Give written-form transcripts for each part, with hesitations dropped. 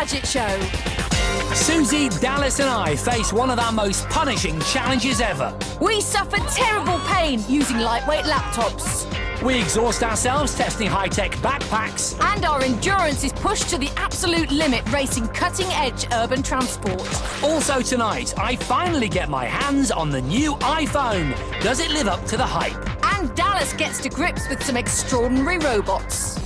Gadget Show. Susie, Dallas and I face one of our most punishing challenges ever. We suffer terrible pain using lightweight laptops. We exhaust ourselves testing high-tech backpacks. And our endurance is pushed to the absolute limit racing cutting-edge urban transport. Also tonight, I finally get my hands on the new iPhone. Does it live up to the hype? And Dallas gets to grips with some extraordinary robots.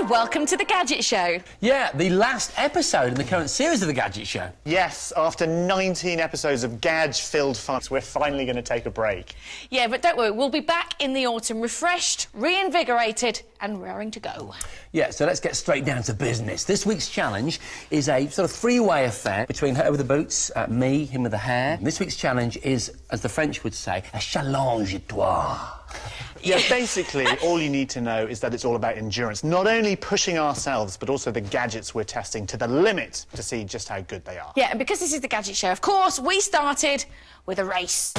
Welcome to the Gadget Show. Yeah, the last episode in the current series of the Gadget Show. Yes, after 19 episodes of gadget-filled fun, we're finally going to take a break. Yeah, but don't worry, we'll be back in the autumn, refreshed, reinvigorated and raring to go. Yeah, so let's get straight down to business. This week's challenge is a sort of three-way affair between her with the boots, me, him with the hair. And this week's challenge is, as the French would say, a challenge-toi. Yeah, basically, all you need to know is that it's all about endurance. Not only pushing ourselves, but also the gadgets we're testing to the limit to see just how good they are. Yeah, and because this is the Gadget Show, of course, we started with a race.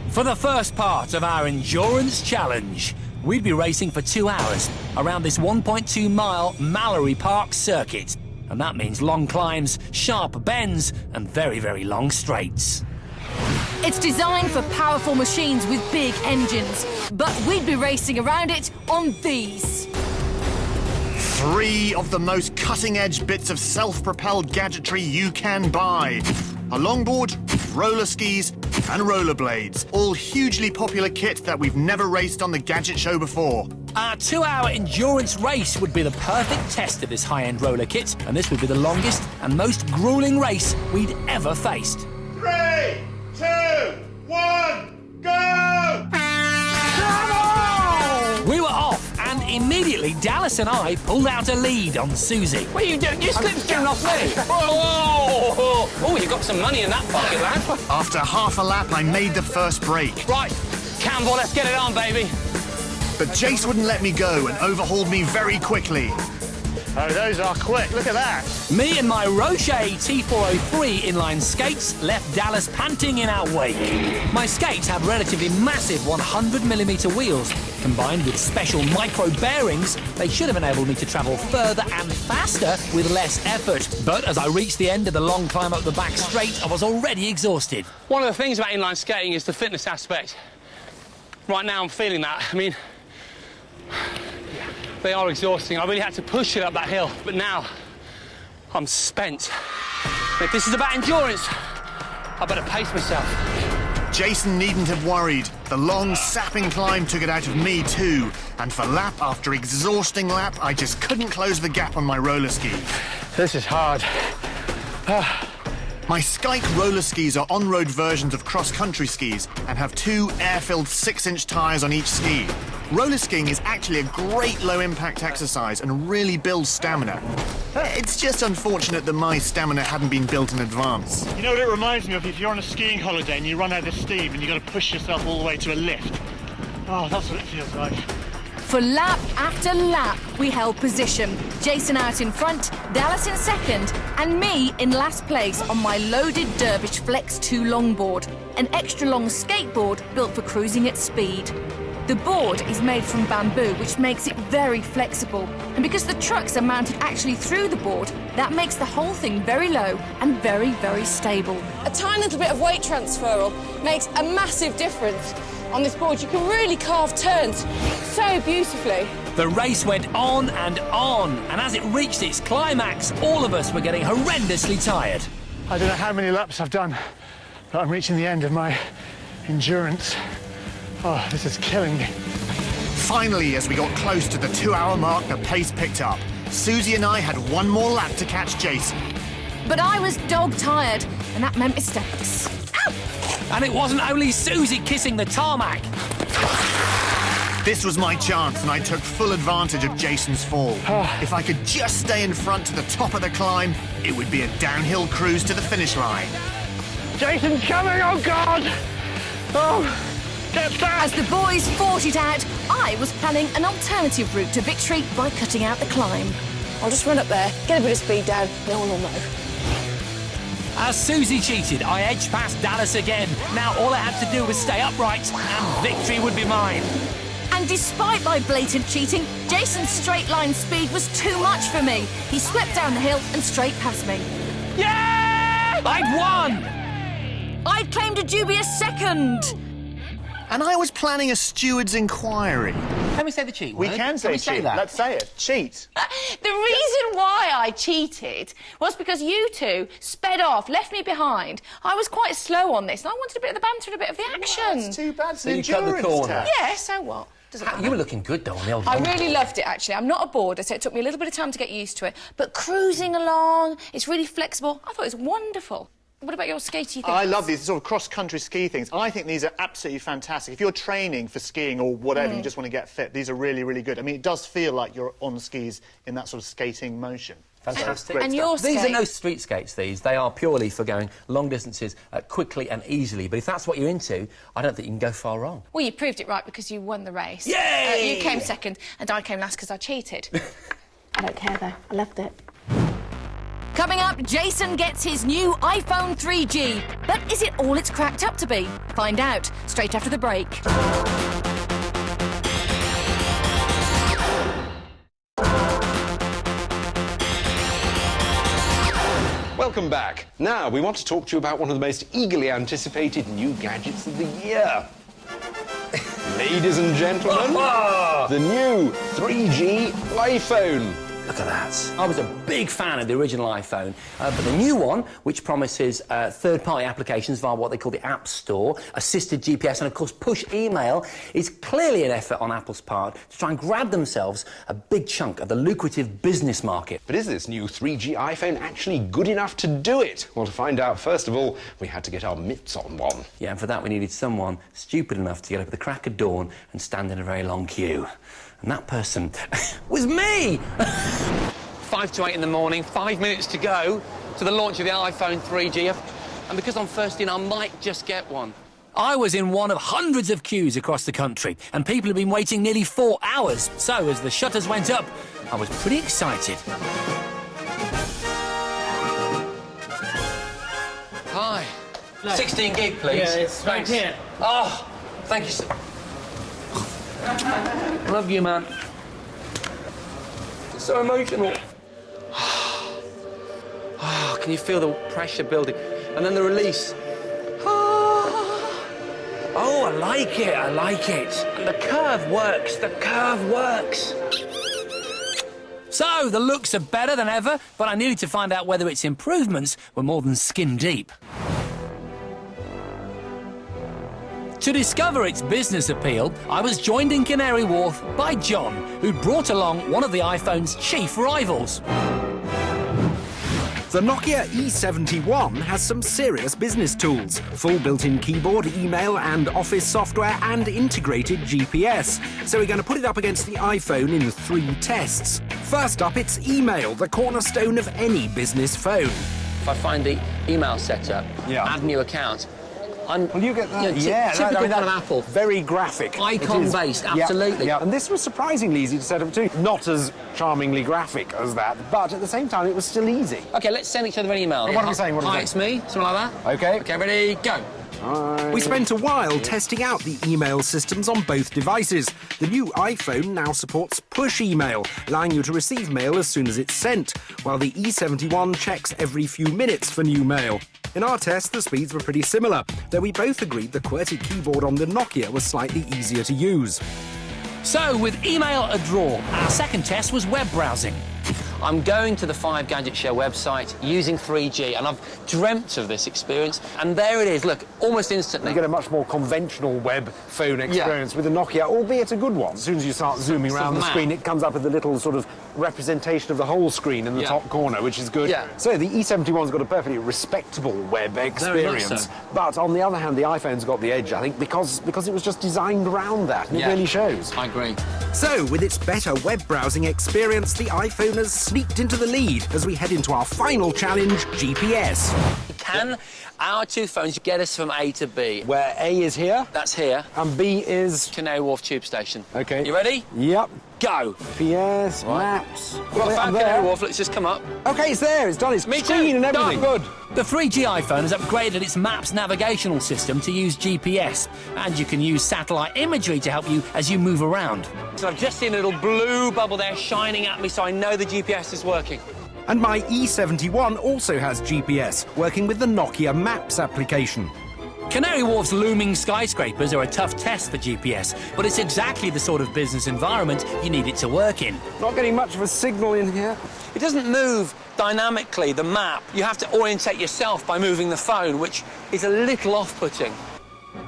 For the first part of our endurance challenge, we'd be racing for 2 hours around this 1.2-mile Mallory Park circuit. And that means long climbs, sharp bends, and very, very long straights. It's designed for powerful machines with big engines, but we'd be racing around it on these. 3 of the most cutting-edge bits of self-propelled gadgetry you can buy. A longboard, roller skis and rollerblades. All hugely popular kit that we've never raced on the Gadget Show before. Our 2-hour endurance race would be the perfect test of this high-end roller kit, and this would be the longest and most gruelling race we'd ever faced. 3, 2, 1, go! We were off, and immediately Dallas and I pulled out a lead on Susie. What are you doing? You slipstreaming off me. Whoa! Oh, you got some money in that pocket, lad. After half a lap, I made the first break. Right, Campbell, let's get it on, baby. But Jace wouldn't let me go and overhauled me very quickly. Oh, those are quick. Look at that. Me and my Rocher T403 inline skates left Dallas panting in our wake. My skates have relatively massive 100mm wheels. Combined with special micro bearings, they should have enabled me to travel further and faster with less effort. But as I reached the end of the long climb up the back straight, I was already exhausted. One of the things about inline skating is the fitness aspect. Right now I'm feeling that. I mean, they are exhausting. I really had to push it up that hill, but now I'm spent. If this is about endurance, I better pace myself. Jason needn't have worried. The long, sapping climb took it out of me too. And for lap after exhausting lap, I just couldn't close the gap on my roller ski. This is hard. My Skike roller skis are on-road versions of cross-country skis and have 2 air-filled 6-inch tyres on each ski. Roller skiing is actually a great low-impact exercise and really builds stamina. It's just unfortunate that my stamina hadn't been built in advance. You know what it reminds me of? If you're on a skiing holiday and you run out of steam and you've got to push yourself all the way to a lift. Oh, that's what it feels like. For lap after lap, we held position. Jason out in front, Dallas in second, and me in last place on my loaded Dervish Flex 2 longboard, an extra-long skateboard built for cruising at speed. The board is made from bamboo, which makes it very flexible. And because the trucks are mounted actually through the board, that makes the whole thing very low and very, very stable. A tiny little bit of weight transfer makes a massive difference. On this board, you can really carve turns so beautifully. The race went on, and as it reached its climax, all of us were getting horrendously tired. I don't know how many laps I've done, but I'm reaching the end of my endurance. Oh, this is killing me. Finally, as we got close to the 2-hour mark, the pace picked up. Susie and I had one more lap to catch Jason. But I was dog-tired, and that meant mistakes. Ow! And it wasn't only Susie kissing the tarmac. This was my chance, and I took full advantage of Jason's fall. If I could just stay in front to the top of the climb, it would be a downhill cruise to the finish line. Jason's coming, oh God! Oh, get back! As the boys fought it out, I was planning an alternative route to victory by cutting out the climb. I'll just run up there, get a bit of speed down, no one will know. As Susie cheated, I edged past Dallas again. Now all I had to do was stay upright, and victory would be mine. And And despite my blatant cheating, Jason's straight-line speed was too much for me. He swept down the hill and straight past me. Yeah! I'd won! I'd claimed a dubious second. And I was planning a steward's inquiry. Can we say the cheat We word? can say we cheat. that? Let's say it. Cheat. The reason why I cheated was because you two sped off, left me behind. I was quite slow on this, and I wanted a bit of the banter and a bit of the action. That's too bad. It's So an you cut the endurance corner. test. Yeah, so what? Doesn't matter. You were looking good, though, on the old I one. really loved it, actually. I'm not a boarder, so it took me a little bit of time to get used to it. But cruising along, it's really flexible. I thought it was wonderful. What about your skatey things? I love these sort of cross-country ski things. I think these are absolutely fantastic. If you're training for skiing or whatever, you just want to get fit, these are really, really good. I mean, it does feel like you're on skis in that sort of skating motion. Fantastic. Great And stuff. your These are skate- no street skates, these. They are purely for going long distances quickly and easily. But if that's what you're into, I don't think you can go far wrong. Well, you proved it right because you won the race. Yay! You came second and I came last because I cheated. I don't care, though. I loved it. Coming up, Jason gets his new iPhone 3G. But is it all it's cracked up to be? Find out straight after the break. Welcome back. Now, we want to talk to you about one of the most eagerly anticipated new gadgets of the year. Ladies and gentlemen, the new 3G iPhone. Look at that. I was a big fan of the original iPhone, but the new one, which promises third-party applications via what they call the App Store, assisted GPS and, of course, push email, is clearly an effort on Apple's part to try and grab themselves a big chunk of the lucrative business market. But is this new 3G iPhone actually good enough to do it? Well, to find out, first of all, we had to get our mitts on one. Yeah, and for that we needed someone stupid enough to get up at the crack of dawn and stand in a very long queue. And that person was me! 5 to 8 in the morning, 5 minutes to go to the launch of the iPhone 3G. And because I'm first in, I might just get one. I was in one of hundreds of queues across the country, and people had been waiting nearly 4 hours. So, as the shutters went up, I was pretty excited. Hi. 16 gig, please. Yeah, it's right Thanks. here. Oh, thank you, sir. Love you, man. It's so emotional. Oh, can you feel the pressure building? And then the release. Oh, I like it, I like it. The curve works, the curve works. So, the looks are better than ever, but I needed to find out whether its improvements were more than skin deep. To discover its business appeal, I was joined in Canary Wharf by John, who'd brought along one of the iPhone's chief rivals. The Nokia E71 has some serious business tools, full built-in keyboard, email and office software and integrated GPS. So we're going to put it up against the iPhone in 3 tests. First up, it's email, the cornerstone of any business phone. If I find the email setup, add new account, Well, you get that. typical kind of Apple. Very graphic. Icon-based, absolutely. Yeah, and this was surprisingly easy to set up too. Not as charmingly graphic as that, but at the same time, it was still easy. OK, let's send each other an email. What are we saying? What are we Hi, saying? it's me. Something like that. OK. OK, ready, go. We spent a while testing out the email systems on both devices. The new iPhone now supports push email, allowing you to receive mail as soon as it's sent, while the E71 checks every few minutes for new mail. In our test, the speeds were pretty similar, though we both agreed the QWERTY keyboard on the Nokia was slightly easier to use. So, with email a draw, our second test was web browsing. I'm going to the 5 Gadget Show website using 3G, and I've dreamt of this experience. And there it is, look, almost instantly. You get a much more conventional web phone experience with the Nokia, albeit a good one. As soon as you start zooming around the map. screen, it comes up with a little sort of representation of the whole screen in the top corner, which is good. Yeah. So the E71's got a perfectly respectable web experience. much so. But on the other hand, the iPhone's got the edge, I think, because it was just designed around that, and it really shows. I agree. So, with its better web browsing experience, the iPhone has sneaked into the lead as we head into our final challenge, GPS. Can our 2 phones get us from A to B? Where A is here, That's here. and B is... Canary Wharf Tube Station. OK. You ready? Yep. Go. PS, maps... Well, I found Canary Wharf. Let's just come up. OK, it's there. It's done. It's Me too. screen and everything. Done. Good. The 3G iPhone has upgraded its Maps navigational system to use GPS, and you can use satellite imagery to help you as you move around. So I've just seen a little blue bubble there shining at me, so I know the GPS is working. And my E71 also has GPS, working with the Nokia Maps application. Canary Wharf's looming skyscrapers are a tough test for GPS, but it's exactly the sort of business environment you need it to work in. Not getting much of a signal in here. It doesn't move dynamically, the map. You have to orientate yourself by moving the phone, which is a little off-putting.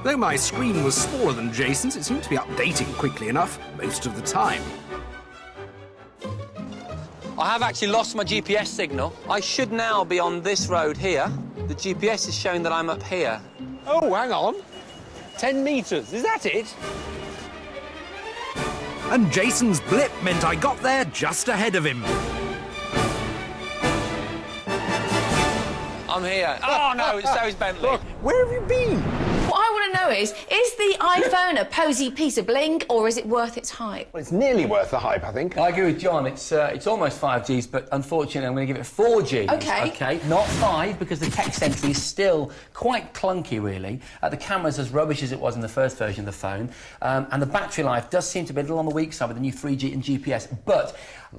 Though my screen was smaller than Jason's, it seemed to be updating quickly enough most of the time. I have actually lost my GPS signal. I should now be on this road here. The GPS is showing that I'm up here. Oh, hang on. 10 metres, is that it? And Jason's blip meant I got there just ahead of him. I'm here. Oh, no, so is Bentley. Look, where have you been? What I want to know is the iPhone a posy piece of bling, or is it worth its hype? Well, it's nearly worth the hype, I think. I agree with John. It's almost 5Gs, but unfortunately I'm going to give it 4Gs. OK. Not 5, because the text entry is still quite clunky, really. The camera's as rubbish as it was in the first version of the phone, and the battery life does seem to be a little on the weak side with the new 3G and GPS, but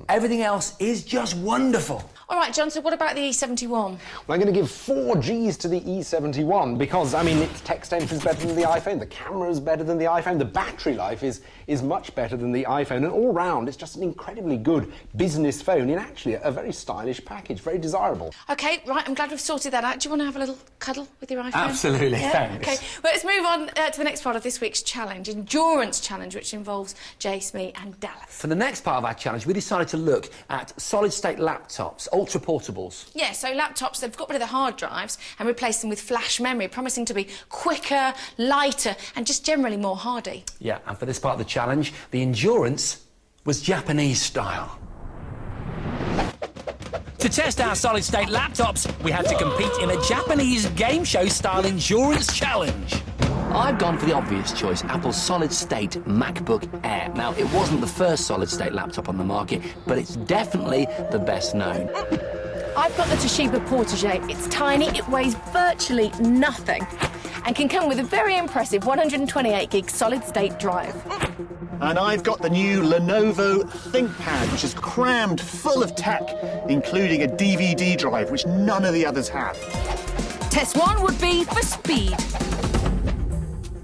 everything else is just wonderful. All right, John, so what about the E71? Well, I'm going to give 4Gs to the E71 because, I mean, its text entry is better than the iPhone, the camera is better than the iPhone, the battery life is much better than the iPhone, and all round it's just an incredibly good business phone in actually a very stylish package, very desirable. OK, right, I'm glad we've sorted that out. Do you want to have a little cuddle with your iPhone? Absolutely, yeah? thanks. OK, well, let's move on to the next part of this week's challenge, Endurance Challenge, which involves Jace, me and Dallas. For the next part of our challenge, we decided to look at solid-state laptops, ultra-portables. Yeah, so laptops, they've got rid of the hard drives and replaced them with flash memory, promising to be quicker, lighter and just generally more hardy. Yeah, and for this part of the challenge, the endurance was Japanese style. To test our solid-state laptops, we had to compete in a Japanese game show-style endurance challenge. I've gone for the obvious choice, Apple's solid-state MacBook Air. Now, it wasn't the first solid-state laptop on the market, but it's definitely the best known. I've got the Toshiba Portagé. It's tiny, it weighs virtually nothing, and can come with a very impressive 128-gig solid-state drive. And I've got the new Lenovo ThinkPad, which is crammed full of tech, including a DVD drive, which none of the others have. Test 1 would be for speed.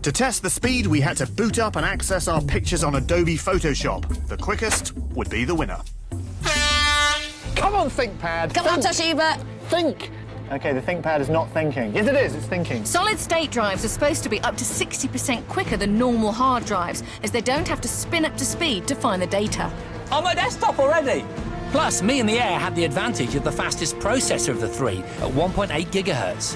To test the speed, we had to boot up and access our pictures on Adobe Photoshop. The quickest would be the winner. Come on, ThinkPad. Come on, Toshiba. Think. OK, the ThinkPad is not thinking. Yes, it is. It's thinking. Solid-state drives are supposed to be up to 60% quicker than normal hard drives, as they don't have to spin up to speed to find the data. On my desktop already! Plus, me and the Air had the advantage of the fastest processor of the three at 1.8 gigahertz.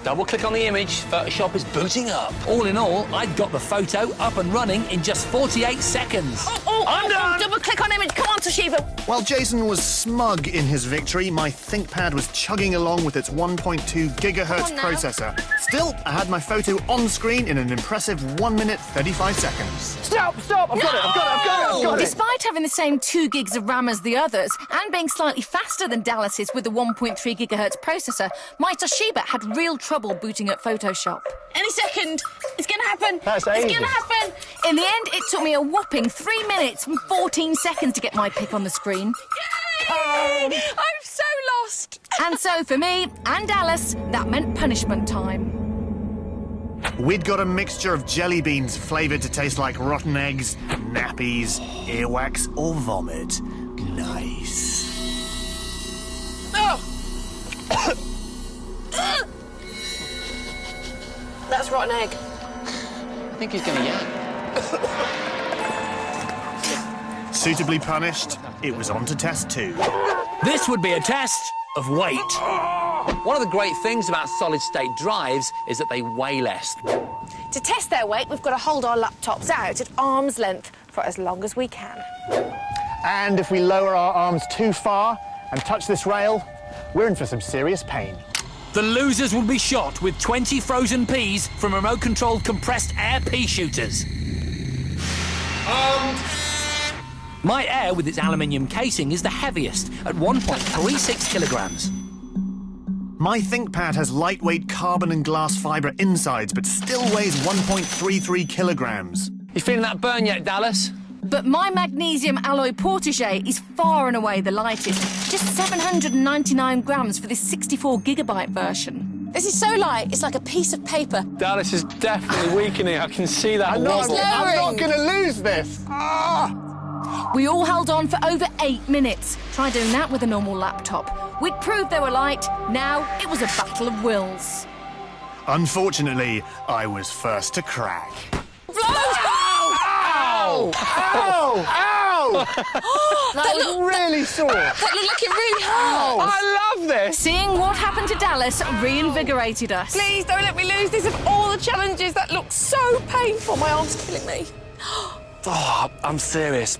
Double-click on the image, Photoshop is booting up. All in all, I'd got the photo up and running in just 48 seconds. I'm done! Double-click on image. Come on, Toshiba. While Jason was smug in his victory, my ThinkPad was chugging along with its 1.2 gigahertz processor. Still, I had my photo on screen in an impressive 1 minute 35 seconds. Stop! I've got it! Despite having the same 2 gigs of RAM as the others, and being slightly faster than Dallas's with the 1.3 gigahertz processor, my Toshiba had real trouble booting up Photoshop. Any second. It's going to happen. That's it's ages. going to happen. In the end, it took me a whopping 3 minutes and 14 seconds to get my pic on the screen. Yay! I'm so lost. And so for me and Dallas, that meant punishment time. We'd got a mixture of jelly beans flavoured to taste like rotten eggs, nappies, earwax or vomit. Nice. That's rotten egg. I think he's going to yap. Suitably punished, it was on to test 2. This would be a test of weight. One of the great things about solid-state drives is that they weigh less. To test their weight, we've got to hold our laptops out at arm's length for as long as we can. And if we lower our arms too far and touch this rail, we're in for some serious pain. The losers will be shot with 20 frozen peas from remote-controlled compressed air pea shooters. My Air, with its aluminium casing, is the heaviest at 1.36 kilograms. My ThinkPad has lightweight carbon and glass fibre insides, but still weighs 1.33 kilograms. You feeling that burn yet, Dallas? But my magnesium alloy portagee is far and away the lightest. Just 799 grams for this 64GB version. This is so light, it's like a piece of paper. Dallas is definitely weakening. I can see that I'm wobble. not going to lose this. We all held on for over 8 minutes. Try doing that with a normal laptop. We'd proved they were light. Now it was a battle of wills. Unfortunately, I was first to crack. Ow! Ow! Ow! That was really sore. That looked like it really hurt. I love this. Seeing what happened to Dallas reinvigorated us. Please don't let me lose this. Of all the challenges, that looks so painful. My arm's killing me. Oh, I'm serious.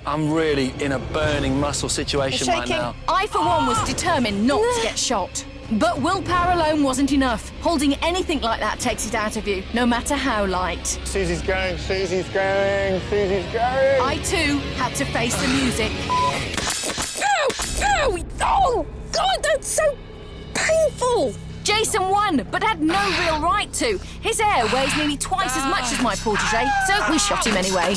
I'm really in a burning muscle situation You're right shaking. now. I, for one, was determined not to get shot. But willpower alone wasn't enough. Holding anything like that takes it out of you, no matter how light. Susie's going, Susie's going, Susie's going. I, too, had to face the music. No! Oh, God, that's so painful. Jason won, but had no real right to. His hair weighs nearly twice as much as my portagee, so we shot him anyway.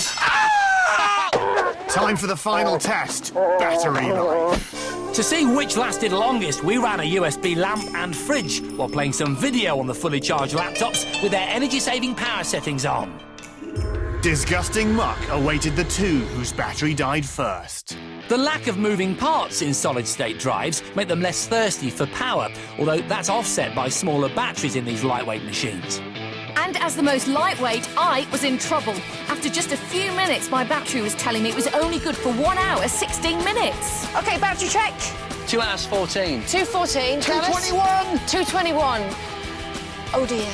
Time for the final test. Battery life. To see which lasted longest, we ran a USB lamp and fridge while playing some video on the fully charged laptops with their energy-saving power settings on. Disgusting muck awaited the two whose battery died first. The lack of moving parts in solid-state drives make them less thirsty for power, although that's offset by smaller batteries in these lightweight machines. And as the most lightweight, I was in trouble. After just a few minutes, my battery was telling me it was only good for 1 hour, 16 minutes. OK, battery check. 2 hours 14. 2:14. 221. 2:21. Oh, dear.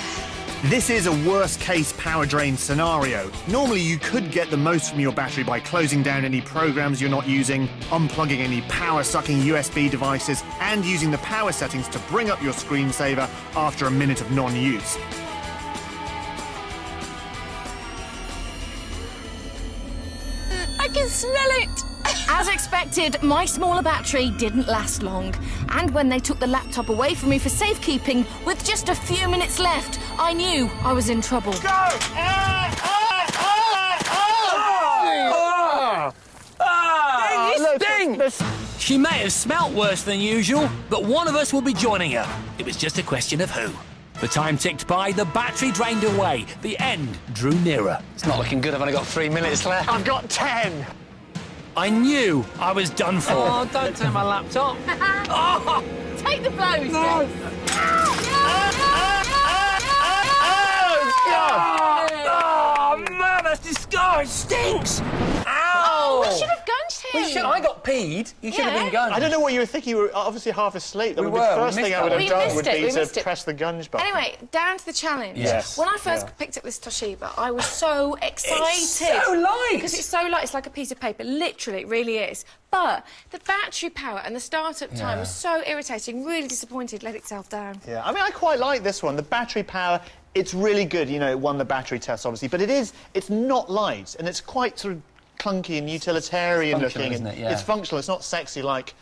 This is a worst-case power drain scenario. Normally, you could get the most from your battery by closing down any programs you're not using, unplugging any power-sucking USB devices, and using the power settings to bring up your screensaver after a minute of non-use. I can smell it. As expected, my smaller battery didn't last long. And when they took the laptop away from me for safekeeping, with just a few minutes left, I knew I was in trouble. She may have smelt worse than usual, but one of us will be joining her. It was just a question of who. The time ticked by, the battery drained away. The end drew nearer. It's not looking good. I've only got 3 minutes left. I've got 10. I knew I was done for. Oh, don't turn my laptop. Oh, Take the blows, oh, man, that's disgusting. It stinks. Ow! We should have gunged him. I got peed. You should have been going. I don't know what you were thinking. You were obviously half asleep. That We would be were. the We first thing missed I would that have one. done We would missed it. be We to missed it. press the gunge button. Anyway, down to the challenge. Yes. When I first Yeah. picked up this Toshiba, I was so excited. It's so light. Because it's so light, it's like a piece of paper. Literally, it really is. But the battery power and the start-up time was so irritating. Really disappointed, let itself down. Yeah, I mean, I quite like this one. The battery power, it's really good. You know, it won the battery test, obviously. But it's not light, and it's quite sort of clunky and utilitarian looking. Isn't it? Yeah. It's functional. It's not sexy like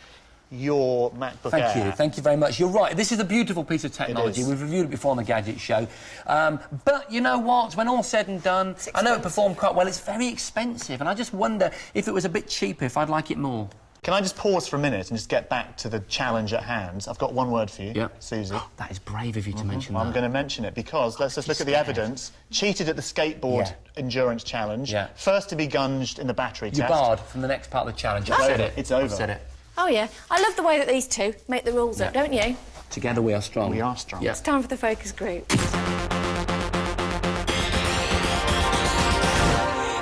your MacBook Air. Thank you very much. You're right, this is a beautiful piece of technology. is. We've reviewed it before on the Gadget show. But you know what, when all's said and done, I know it performed quite well, it's very expensive, and I just wonder if it was a bit cheaper, if I'd like it more. Can I just pause for a minute and just get back to the challenge at hand? I've got one word for you, Susie. That is brave of you to mention that. I'm going to mention it because let's just look at the evidence. Cheated at the skateboard endurance challenge. Yeah. First to be gunged in the battery You're test. barred from the next part of the challenge. It's I've said over. it. It's over. I've said it. Oh, yeah. I love the way that these two make the rules up, don't you? Together we are strong. We are strong. Yeah. It's time for the focus group.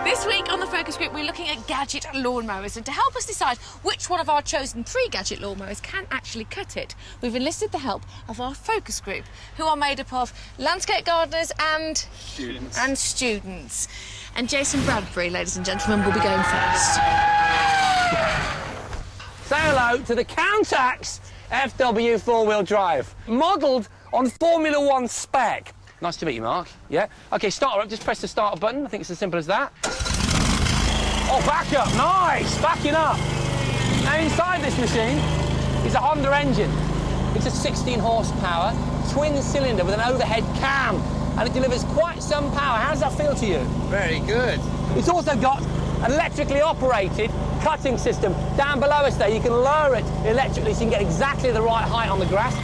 This week on the focus group, we're looking at Gadget lawnmowers, and to help us decide which one of our chosen 3 Gadget lawnmowers can actually cut it, we've enlisted the help of our focus group, who are made up of landscape gardeners and students. And Jason Bradbury, ladies and gentlemen, will be going first. Say hello to the Countax FW four-wheel drive, modelled on Formula 1 spec. Nice to meet you, Mark. Yeah? OK, start her up. Just press the start button. I think it's as simple as that. Oh, back up. Nice. Backing up. Now, inside this machine is a Honda engine. It's a 16 horsepower, twin cylinder with an overhead cam, and it delivers quite some power. How does that feel to you? Very good. It's also got an electrically operated cutting system. Down below us there, you can lower it electrically so you can get exactly the right height on the grass.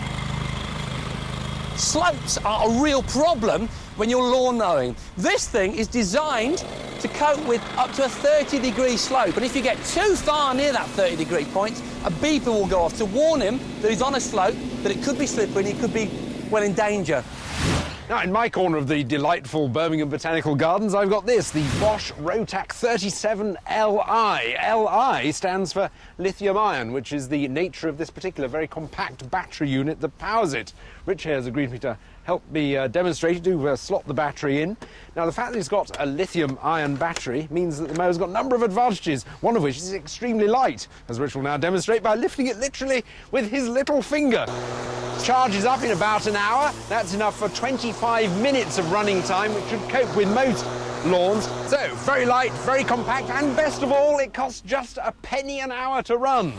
Slopes are a real problem when you're lawn mowing. This thing is designed to cope with up to a 30-degree slope, and if you get too far near that 30-degree point, a beeper will go off to warn him that he's on a slope, that it could be slippery and he could be, well, in danger. Now, in my corner of the delightful Birmingham Botanical Gardens, I've got this, the Bosch Rotac 37Li. Li stands for lithium-ion, which is the nature of this particular very compact battery unit that powers it. Rich here has agreed me to help me demonstrate to slot the battery in. Now, the fact that it's got a lithium-ion battery means that the mower's got a number of advantages, one of which is extremely light, as Rich will now demonstrate by lifting it literally with his little finger. Charges up in about an hour. That's enough for 25 minutes of running time, which should cope with most lawns. So, very light, very compact, and best of all, it costs just a penny an hour to run.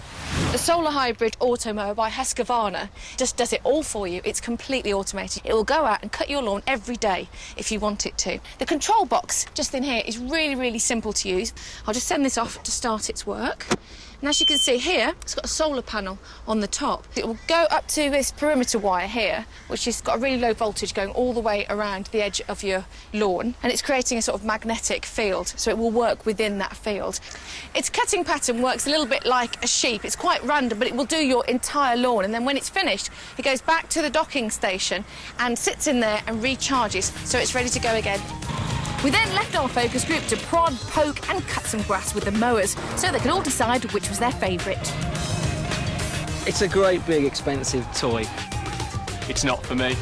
The solar hybrid automower by Husqvarna just does it all for you. It's completely automated. It will go out and cut your lawn every day if you want it to. The control box just in here is really, really simple to use. I'll just send this off to start its work. And as you can see here, it's got a solar panel on the top. It will go up to this perimeter wire here, which has got a really low voltage going all the way around the edge of your lawn. And it's creating a sort of magnetic field, so it will work within that field. Its cutting pattern works a little bit like a sheep. It's quite random, but it will do your entire lawn. And then when it's finished, it goes back to the docking station and sits in there and recharges, so it's ready to go again. We then left our focus group to prod, poke and cut some grass with the mowers so they could all decide which was their favourite. It's a great, big, expensive toy. It's not for me.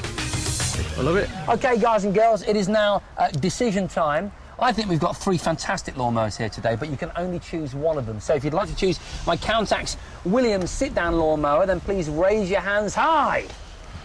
I love it. OK, guys and girls, it is now decision time. I think we've got 3 fantastic lawnmowers here today, but you can only choose one of them. So if you'd like to choose my Countax Williams sit-down lawnmower, then please raise your hands high.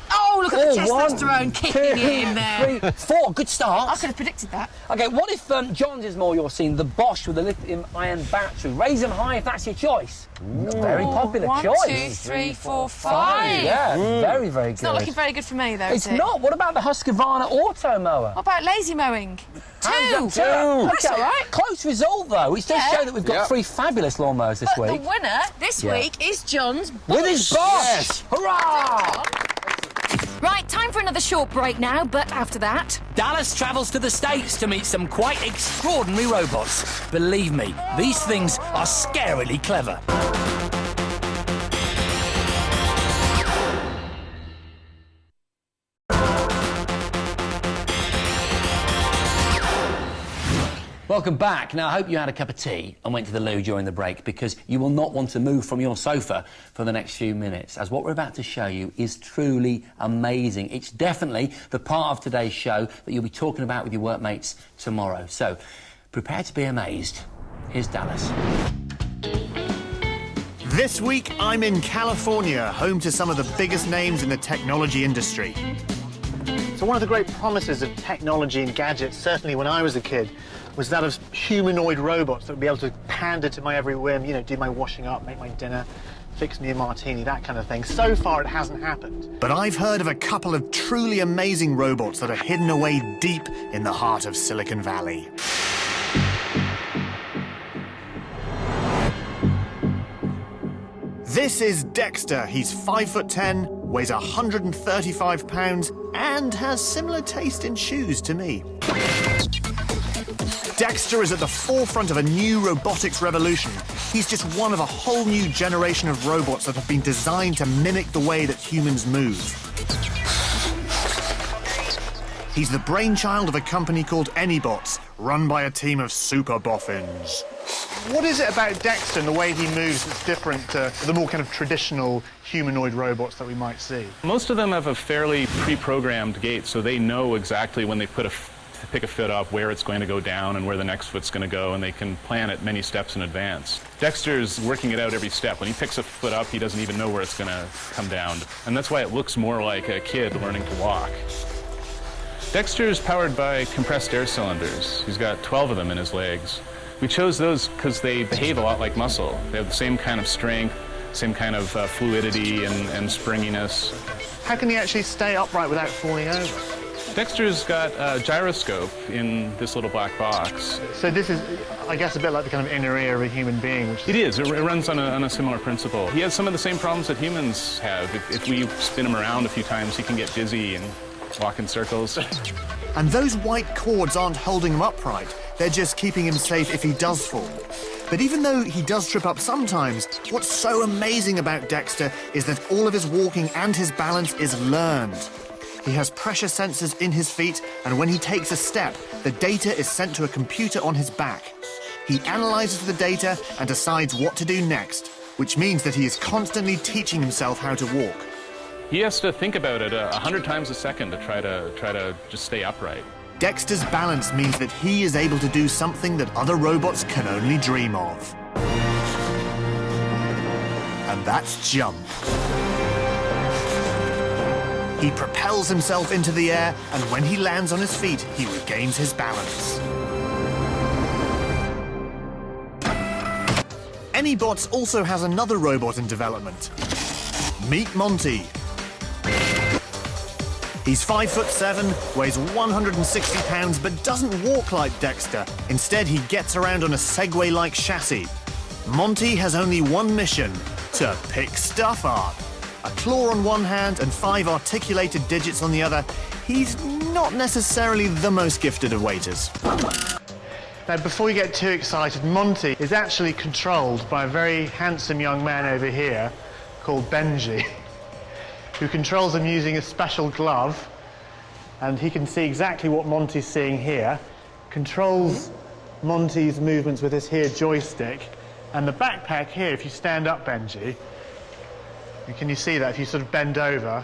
Oh, look at the testosterone kicking in there. 3, 4, good start. I could have predicted that. OK, what if John's is more your scene, the Bosch with the lithium-ion battery? Raise them high if that's your choice. Very popular choice. 1, 2, 3, 4, 5. Yeah, very, very good. It's not looking very good for me, though, It's is it? not. What about the Husqvarna auto mower? What about lazy mowing? 2. That's all right. Close result, though. It does show that we've got 3 fabulous lawnmowers this But week. the winner this week is John's Bosch. With his Bosch! Hurrah! Right, time for another short break now, but after that... Dallas travels to the States to meet some quite extraordinary robots. Believe me, these things are scarily clever. Welcome back. Now, I hope you had a cup of tea and went to the loo during the break, because you will not want to move from your sofa for the next few minutes, as what we're about to show you is truly amazing. It's definitely the part of today's show that you'll be talking about with your workmates tomorrow. So, prepare to be amazed. Here's Dallas. This week, I'm in California, home to some of the biggest names in the technology industry. So one of the great promises of technology and gadgets, certainly when I was a kid, was that of humanoid robots that would be able to pander to my every whim, you know, do my washing up, make my dinner, fix me a martini, that kind of thing. So far, it hasn't happened. But I've heard of a couple of truly amazing robots that are hidden away deep in the heart of Silicon Valley. This is Dexter. He's 5'10", weighs 135 pounds, and has similar taste in shoes to me. Dexter is at the forefront of a new robotics revolution. He's just one of a whole new generation of robots that have been designed to mimic the way that humans move. He's the brainchild of a company called Anybots, run by a team of super boffins. What is it about Dexter and the way he moves that's different to the more kind of traditional humanoid robots that we might see? Most of them have a fairly pre-programmed gait, so they know exactly when they pick a foot up where it's going to go down and where the next foot's going to go, and they can plan it many steps in advance. Dexter's working it out every step. When he picks a foot up, he doesn't even know where it's going to come down. And that's why it looks more like a kid learning to walk. Dexter's powered by compressed air cylinders. He's got 12 of them in his legs. We chose those because they behave a lot like muscle. They have the same kind of strength, same kind of fluidity and springiness. How can he actually stay upright without falling over? Dexter's got a gyroscope in this little black box. So this is, I guess, a bit like the kind of inner ear of a human being. Which It is. It runs on a similar principle. He has some of the same problems that humans have. If we spin him around a few times, he can get dizzy and walk in circles. And those white cords aren't holding him upright. They're just keeping him safe if he does fall. But even though he does trip up sometimes, what's so amazing about Dexter is that all of his walking and his balance is learned. He has pressure sensors in his feet, and when he takes a step, the data is sent to a computer on his back. He analyzes the data and decides what to do next, which means that he is constantly teaching himself how to walk. He has to think about it 100 times a second to try to just stay upright. Dexter's balance means that he is able to do something that other robots can only dream of. And that's jump. He propels himself into the air, and when he lands on his feet, he regains his balance. Anybots also has another robot in development. Meet Monty. He's 5'7", weighs 160 pounds, but doesn't walk like Dexter. Instead, he gets around on a Segway-like chassis. Monty has only one mission: to pick stuff up. A claw on one hand and 5 articulated digits on the other, he's not necessarily the most gifted of waiters. Now, before you get too excited, Monty is actually controlled by a very handsome young man over here called Benji, who controls him using a special glove, and he can see exactly what Monty's seeing here, controls Monty's movements with his here joystick, and the backpack here, if you stand up, Benji, and can you see that if you sort of bend over,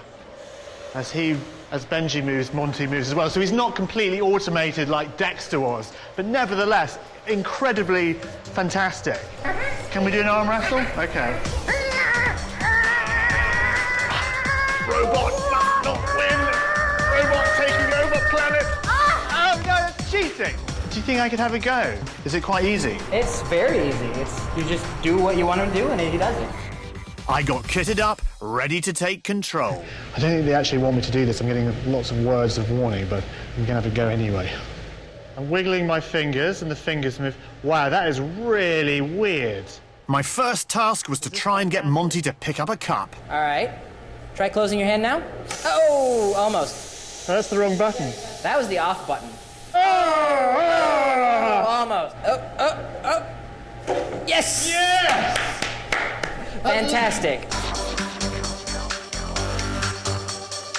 as Benji moves, Monty moves as well. So he's not completely automated like Dexter was, but nevertheless, incredibly fantastic. Can we do an arm wrestle? Okay. Robot must not win! Robot taking over planet! Oh no, that's cheating! Do you think I could have a go? Is it quite easy? It's very easy. You just do what you want him to do and he does it. I got kitted up, ready to take control. I don't think they actually want me to do this. I'm getting lots of words of warning, but I'm gonna have a go anyway. I'm wiggling my fingers and the fingers move. Wow, that is really weird. My first task was to try and get Monty to pick up a cup. All right. Try closing your hand now. Oh, almost. Oh, that's the wrong button. That was the off button. Oh! Almost. Oh. Yes! Yes! Fantastic.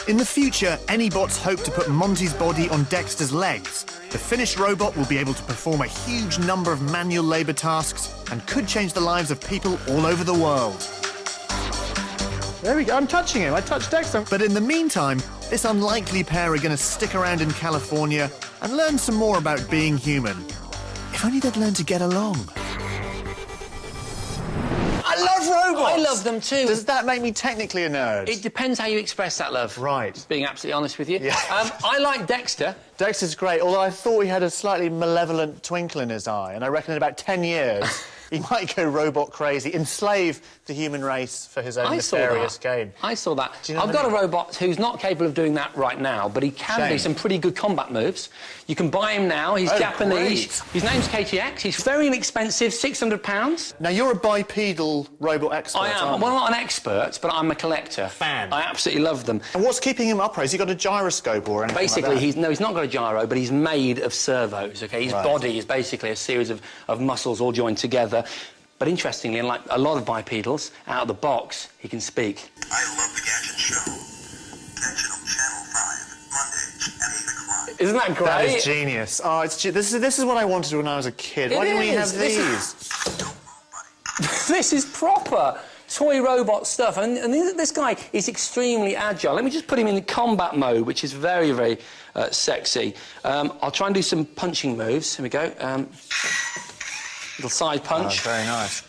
In the future, Anybots hope to put Monty's body on Dexter's legs. The finished robot will be able to perform a huge number of manual labor tasks and could change the lives of people all over the world. There we go, I'm touching him. I touched Dexter. But in the meantime, this unlikely pair are going to stick around in California and learn some more about being human. If only they'd learn to get along. I love robots! I love them too. Does that make me technically a nerd? It depends how you express that love. Right. Being absolutely honest with you. Yeah. I like Dexter. Dexter's great, although I thought he had a slightly malevolent twinkle in his eye, and I reckon in about 10 years he might go robot crazy, enslave the human race for his own nefarious gain. I saw that. Do you know I've got a robot who's not capable of doing that right now, but he can do some pretty good combat moves. You can buy him now. He's Japanese. Great. His name's KTX. He's very inexpensive, £600. Now, you're a bipedal robot expert, I am. Well, not an expert, but I'm a collector. Fan. I absolutely love them. And what's keeping him upright? Has he got a gyroscope or anything Basically, like that? he's not got a gyro, but he's made of servos, OK? His body is basically a series of muscles all joined together. But interestingly, unlike a lot of bipedals, out of the box, he can speak. I love the Gadget show. Catch it on Channel 5, Mondays at 8 o'clock. Isn't that great? That is genius. Oh, this is what I wanted when I was a kid. Why didn't we have these? This is proper toy robot stuff. And this guy is extremely agile. Let me just put him in combat mode, which is very, very sexy. I'll try and do some punching moves. Here we go. Little side punch. Oh, very nice.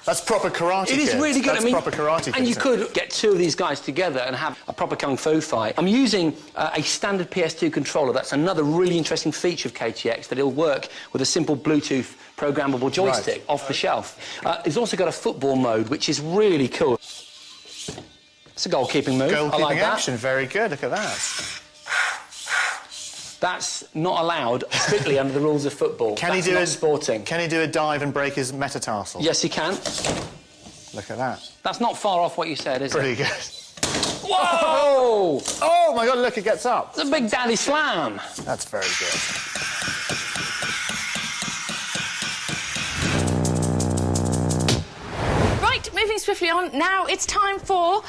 That's proper karate. It is kids. really good. That's proper karate. And you kids. could get two of these guys together and have a proper kung fu fight. I'm using a standard PS2 controller. That's another really interesting feature of KTX, that it'll work with a simple Bluetooth programmable joystick off the shelf. It's also got a football mode, which is really cool. It's a goalkeeping move. Goalkeeping I like that. action. Very good. Look at that. That's not allowed strictly under the rules of football. That's not sporting. Can he do a dive and break his metatarsal? Yes, he can. Look at that. That's not far off what you said, is Pretty it? good. Whoa! Oh my God! Look, it gets up. It's a big daddy slam. That's very good. Right, moving swiftly on. Now it's time for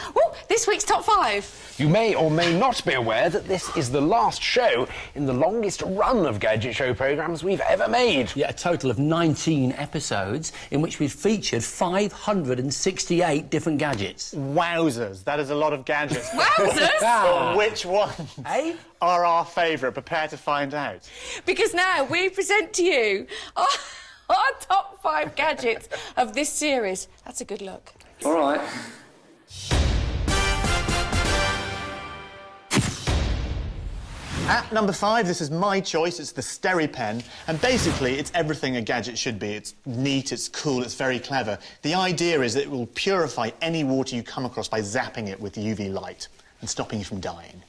this week's top 5. You may or may not be aware that this is the last show in the longest run of Gadget Show programmes we've ever made. Yeah, a total of 19 episodes in which we've featured 568 different gadgets. Wowzers, that is a lot of gadgets. Wowzers? But which ones are our favourite? Prepare to find out. Because now we present to you our top 5 gadgets of this series. That's a good look. All right. At number 5, this is my choice. It's the SteriPEN, and basically it's everything a gadget should be. It's neat, it's cool, it's very clever. The idea is that it will purify any water you come across by zapping it with UV light and stopping you from dying.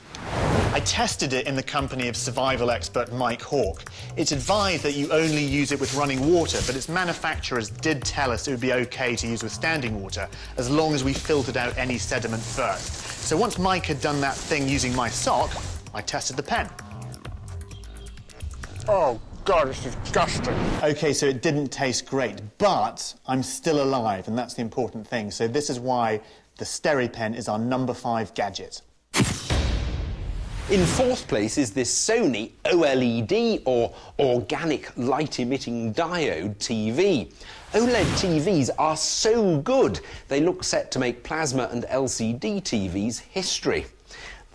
I tested it in the company of survival expert Mike Hawke. It's advised that you only use it with running water, but its manufacturers did tell us it would be OK to use with standing water, as long as we filtered out any sediment first. So once Mike had done that thing using my sock, I tested the pen. Oh, God, it's disgusting. OK, so it didn't taste great, but I'm still alive, and that's the important thing. So this is why the SteriPEN is our number 5 gadget. In 4th place is this Sony OLED, or Organic Light Emitting Diode TV. OLED TVs are so good, they look set to make plasma and LCD TVs history.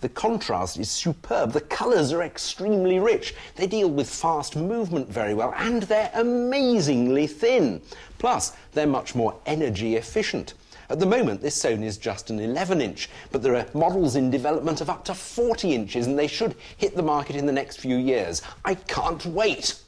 The contrast is superb, the colours are extremely rich, they deal with fast movement very well, and they're amazingly thin. Plus, they're much more energy efficient. At the moment, this Sony is just an 11-inch, but there are models in development of up to 40 inches, and they should hit the market in the next few years. I can't wait.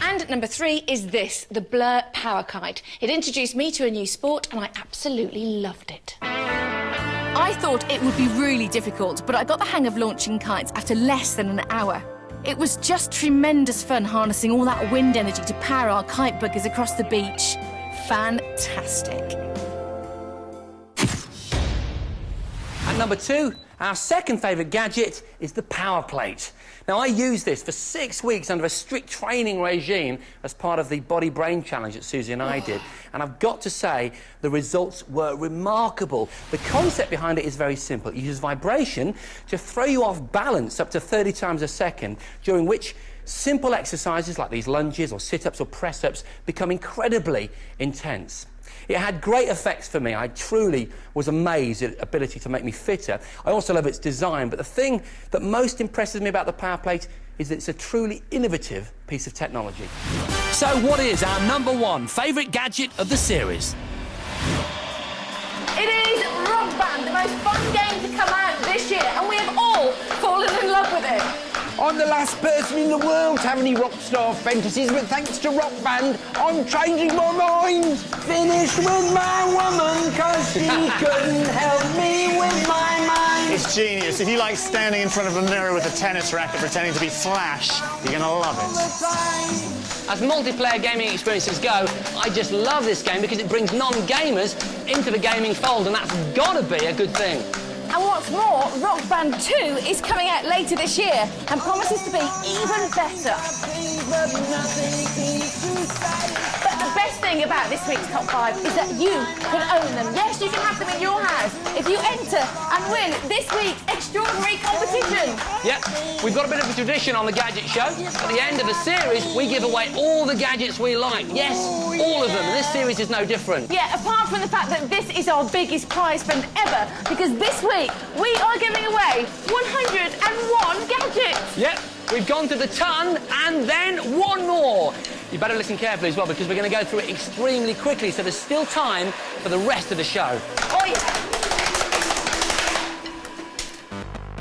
And number 3 is this, the Blur Power Kite. It introduced me to a new sport, and I absolutely loved it. I thought it would be really difficult, but I got the hang of launching kites after less than an hour. It was just tremendous fun harnessing all that wind energy to power our kite buggers across the beach. Fantastic. At number 2, our second favourite gadget is the power plate. Now, I used this for 6 weeks under a strict training regime as part of the Body Brain Challenge that Susie and I did, and I've got to say the results were remarkable. The concept behind it is very simple. It uses vibration to throw you off balance up to 30 times a second, during which simple exercises like these lunges or sit-ups or press-ups become incredibly intense. It had great effects for me. I truly was amazed at its ability to make me fitter. I also love its design, but the thing that most impresses me about the power plate is that it's a truly innovative piece of technology. So what is our number 1 favourite gadget of the series? It is Rock Band, the most fun game to come out this year, and we have all fallen in love with it. I'm the last person in the world to have any rock star fantasies, but thanks to Rock Band, I'm changing my mind. Finished with my woman, cause she couldn't help me with my mind. It's genius. If you like standing in front of a mirror with a tennis racket pretending to be Flash, you're going to love it. As multiplayer gaming experiences go, I just love this game because it brings non-gamers into the gaming fold, and that's got to be a good thing. And what's more, Rock Band 2 is coming out later this year and promises to be even better. But the best thing about this week's Top 5 is that you can own them. Yes, you can have them in your house if you enter and win this week's extraordinary competition. Yep, we've got a bit of a tradition on the Gadget Show. At the end of the series, we give away all the gadgets we like. Yes, all of them. And this series is no different. Yeah, apart from the fact that this is our biggest prize fund ever, because this week we are giving away 101 gadgets. Yep, we've gone to the ton and then one more. You better listen carefully as well, because we're going to go through it extremely quickly, so there's still time for the rest of the show. Oh, yeah!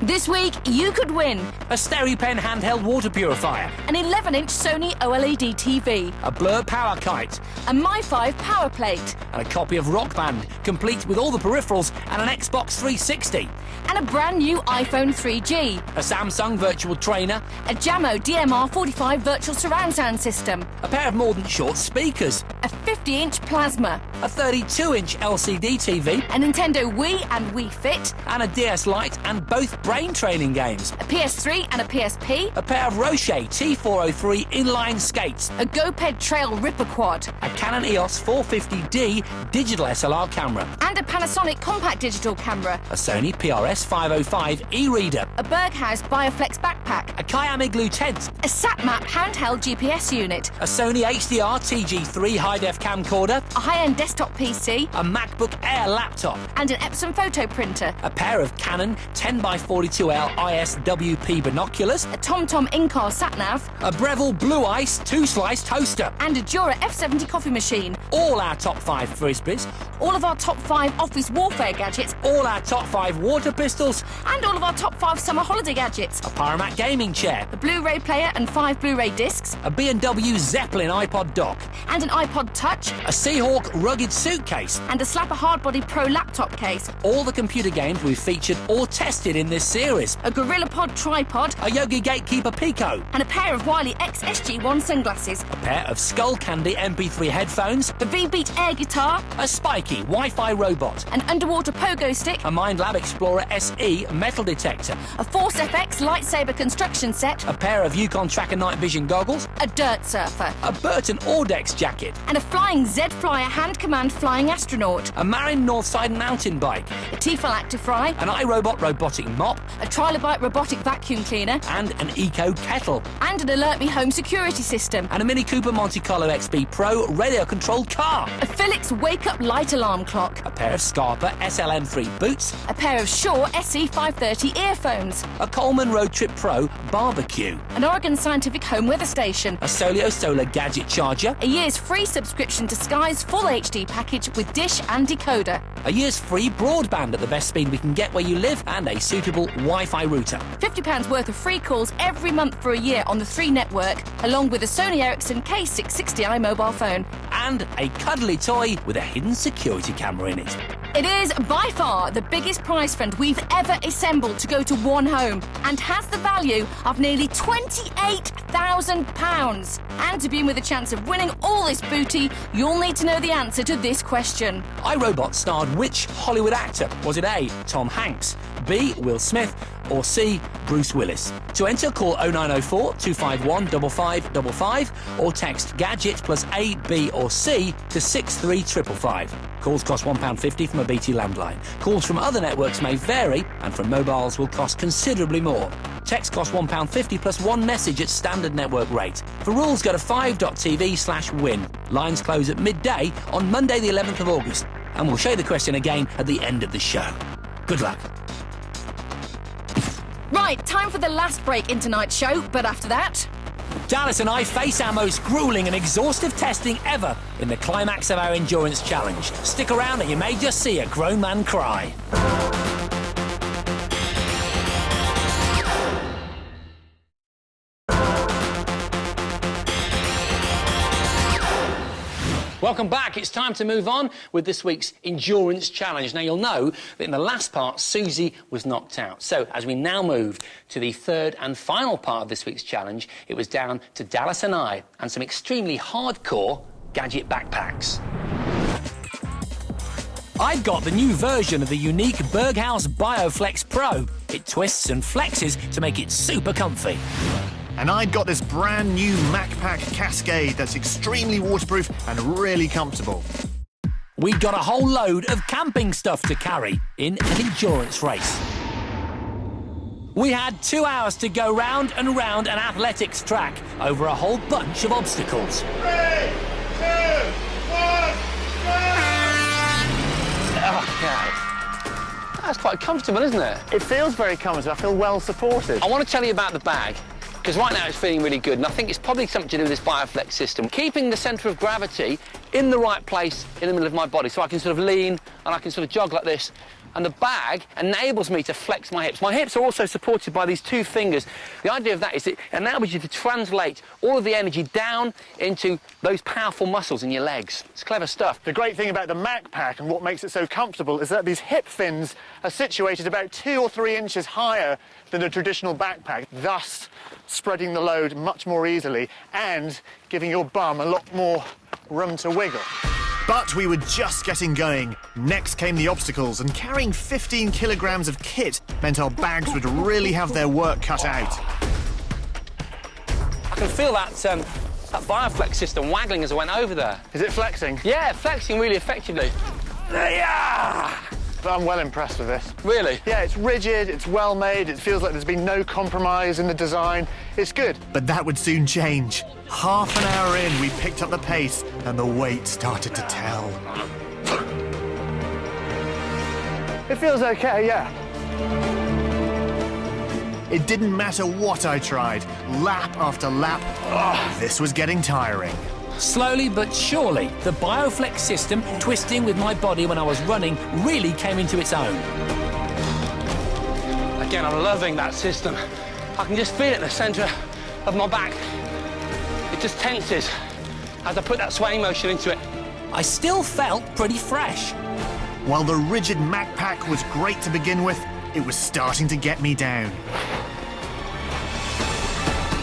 This week, you could win A SteriPEN handheld water purifier, an 11-inch Sony OLED TV, a Blur power kite, a Mi-5 power plate, and a copy of Rock Band, complete with all the peripherals and an Xbox 360, and a brand new iPhone 3G, a Samsung virtual trainer, a Jammo DMR45 virtual surround sound system, a pair of Mordant short speakers, a 50-inch plasma, a 32-inch LCD TV, a Nintendo Wii and Wii Fit, and a DS Lite, and both brain training games, a PS3 and a PSP, a pair of Roche T403 inline skates, a GoPed Trail Ripper Quad, a Canon EOS 450D digital SLR camera, and a Panasonic compact digital camera, a Sony PRS 505 e-reader, a Berghaus Bioflex backpack, a Kayam Igloo tent, a SatMap handheld GPS unit, a Sony HDR TG3 high-def camcorder, a high-end desktop PC, a MacBook Air laptop, and an Epson photo printer, a pair of Canon 10x42L ISWP binoculars, a TomTom in-car sat-nav, a Breville Blue Ice 2-slice toaster, and a Jura F70 coffee machine. all our top 5 frisbees, All of our top 5 office warfare gadgets, all our top 5 water pistols, and all of our top 5 summer holiday gadgets. a Pyromac gaming chair, A Blu-ray player and 5 Blu-ray discs, a B&W Zeppelin iPod dock, and an iPod Touch, a Seahawk rugged suitcase, and a Slapper Hardbody Pro laptop case, all the computer games we've featured or tested in this series, a GorillaPod tripod, a Yogi Gatekeeper Pico, and a pair of Wiley X SG1 sunglasses, a pair of Skull Candy MP3 headphones, a V-Beat air guitar, a spiky Wi-Fi robot, an underwater pogo stick, a Mindlab Explorer SE metal detector, a Force FX lightsaber construction set, a pair of Yukon Tracker night vision goggles, a dirt surfer, a Burton Audex jacket, and a flying Z Flyer hand command flying astronaut, a Marin Northside mountain bike, a Tefal Actifry, an iRobot robotic mop, a Trilobite robotic vacuum cleaner, and an Eco kettle, and an Alert Me Home security system, and a Mini Cooper Monte Carlo XB Pro radio-controlled car, a Philips wake-up light alarm clock, a pair of Scarpa SLM3 boots, a pair of Shaw SE530 earphones, a Coleman Road Trip Pro barbecue, an Oregon Scientific home weather station, a Solio Solar gadget charger, a year's free subscription to Sky's full HD package with dish and decoder, a year's free broadband at the best speed we can get where you live, and a suitable Wi-Fi router. £50 worth of free calls every month for a year on the 3 network, along with a Sony Ericsson K660i mobile phone. And a cuddly toy with a hidden security camera in it. It is by far the biggest prize fund we've ever assembled to go to one home, and has the value of nearly £28,000. And to be in with a chance of winning all this booty, you'll need to know the answer to this question. iRobot starred which Hollywood actor? Was it A, Tom Hanks, B, Will Smith, or C, Bruce Willis? To enter, call 0904 251 5555 or text Gadget plus A, B or C to 63555. Calls cost £1.50 from a BT landline. Calls from other networks may vary, and from mobiles will cost considerably more. Text costs £1.50 plus 1 message at standard network rate. For rules, go to 5.tv/win. Lines close at midday on Monday the 11th of August. And we'll show you the question again at the end of the show. Good luck. Right, time for the last break in tonight's show, but after that... Dallas and I face our most grueling and exhaustive testing ever in the climax of our endurance challenge. Stick around and you may just see a grown man cry. Welcome back. It's time to move on with this week's endurance challenge. Now, you'll know that in the last part, Susie was knocked out. So, as we now move to the third and final part of this week's challenge, it was down to Dallas and I and some extremely hardcore Gadget backpacks. I've got the new version of the unique Berghaus Bioflex Pro. It twists and flexes to make it super comfy. And I'd got this brand new MacPack Cascade that's extremely waterproof and really comfortable. We'd got a whole load of camping stuff to carry in an endurance race. We had 2 hours to go round and round an athletics track over a whole bunch of obstacles. 3, 2, 1, go! Oh, God. That's quite comfortable, isn't it? It feels very comfortable. I feel well supported. I want to tell you about the bag, because right now it's feeling really good, and I think it's probably something to do with this BioFlex system, keeping the centre of gravity in the right place in the middle of my body, so I can sort of lean and I can sort of jog like this. And the bag enables me to flex my hips. My hips are also supported by these two fingers. The idea of that is it enables you to translate all of the energy down into those powerful muscles in your legs. It's clever stuff. The great thing about the MacPack and what makes it so comfortable is that these hip fins are situated about 2 or 3 inches higher than a traditional backpack, thus spreading the load much more easily and giving your bum a lot more room to wiggle. But we were just getting going. Next came the obstacles, and carrying 15 kilograms of kit meant our bags would really have their work cut out. I can feel that BioFlex system waggling as I went over there. Is it flexing? Yeah, flexing really effectively. Yeah! I'm well impressed with this. Really? Yeah, it's rigid, it's well made, it feels like there's been no compromise in the design. It's good. But that would soon change. Half an hour in, we picked up the pace, and the weight started to tell. It feels okay, yeah. It didn't matter what I tried, lap after lap. This was getting tiring. Slowly but surely, the BioFlex system, twisting with my body when I was running, really came into its own. Again, I'm loving that system. I can just feel it in the centre of my back. It just tenses as I put that swaying motion into it. I still felt pretty fresh. While the rigid MacPack was great to begin with, it was starting to get me down.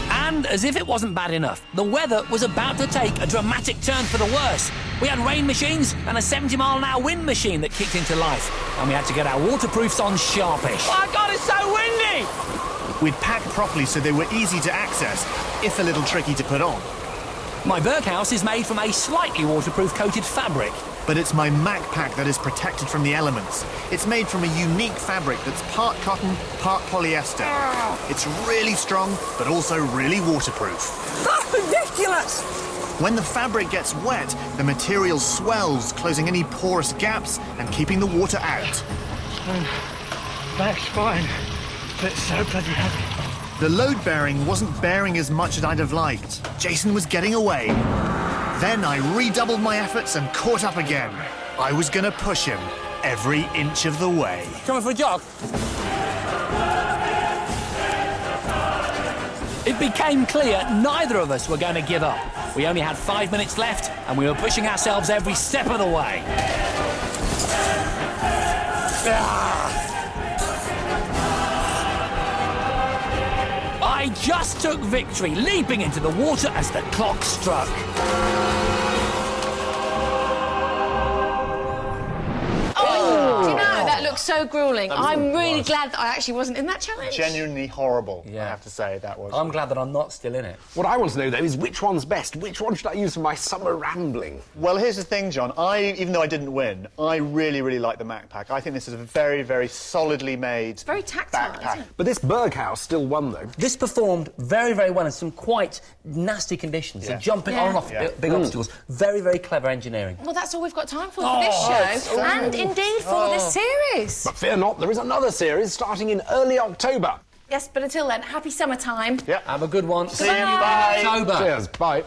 And as if it wasn't bad enough, the weather was about to take a dramatic turn for the worse. We had rain machines and a 70-mile-an-hour wind machine that kicked into life, and we had to get our waterproofs on sharpish. Oh, my God, it's so windy! We'd packed properly so they were easy to access, if a little tricky to put on. My Berghaus is made from a slightly waterproof coated fabric. But it's my MacPack that is protected from the elements. It's made from a unique fabric that's part cotton, part polyester. It's really strong, but also really waterproof. That's ridiculous! When the fabric gets wet, the material swells, closing any porous gaps and keeping the water out. Back's fine, but it's so bloody heavy. The load bearing wasn't bearing as much as I'd have liked. Jason was getting away. Then I redoubled my efforts and caught up again. I was going to push him every inch of the way. Coming for a jog? It became clear neither of us were going to give up. We only had 5 minutes left, and we were pushing ourselves every step of the way. I just took victory, leaping into the water as the clock struck. Do you know, that looks so gruelling. I'm really glad that I actually wasn't in that challenge. Genuinely horrible, I have to say, that was. I'm glad that I'm not still in it. What I want to know, though, is which one's best? Which one should I use for my summer rambling? Well, here's the thing, John. Even though I didn't win, I really, really like the MacPack. I think this is a very, very solidly made It's very tactile, backpack. isn't it? But this Berghaus still won, though. This performed very, very well in some quite nasty conditions. Yeah. So jumping on and off big obstacles. Very, very clever engineering. Well, that's all we've got time for this show, and indeed for this series. But fear not, there is another series starting in early October. Yes, but until then, happy summertime. Have a good one. See you, bye. October. Cheers, bye.